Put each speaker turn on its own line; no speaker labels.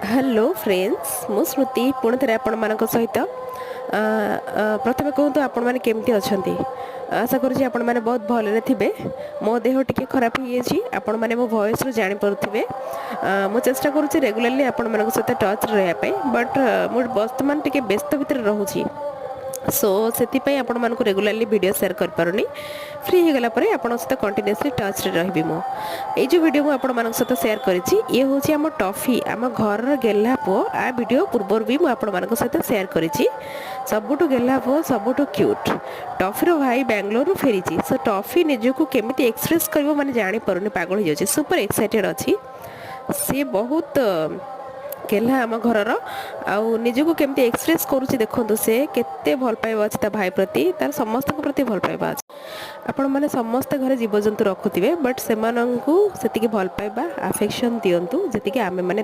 Hello friends मु श्रुति पुणी थे आपण मान सहित प्रथम कहतु आपण मैंने केमती अच्छा आशा करुँच आपण मैंने बहुत भल थे। मो देह टी खराब हो आपण मैंने मो वॉइस रू जापे मु चेष्टा करुँच रेगुलाली आपण मान सहित टच रही बट मुझे वर्तमान टी व्यस्त भितर रोचे सो से आपण मानक रेगुलाली वीडियो शेयर कर पारुनी फ्री हो गला परे आपण सहित कंटिन्यूअसली टच रे रहबी मो ए जो वीडियो मु आपण मानक सहित शेयर करिछि ये होछि हम टॉफी हम घर र गेल्हा पो आ वीडियो पूर्वर भी मु आपण मानक सहित शेयर करिछि सबुटु गेल्हा पो सबुटु क्यूट टॉफी रो भाई बेंगलोर रू फेरिछि सो टॉफी निजको केमिति एक्सप्रेस करबो माने जानि परुनी पागल हो जाछि सुपर एक्साइटेड अछि से बहुत केला आम घर आउ निजको केमती एक्सप्रेस करुच्ची देखो से केते भल पाइबा अछि ता भाई प्रति तार समस्त प्रति भल पाइबा अछि आपण माने समस्त घरे जीवजंतु रखुथिबे बट सेमानंकु सेतिके भल पाइबा अफेक्शन दियंतु जेतिके आमे माने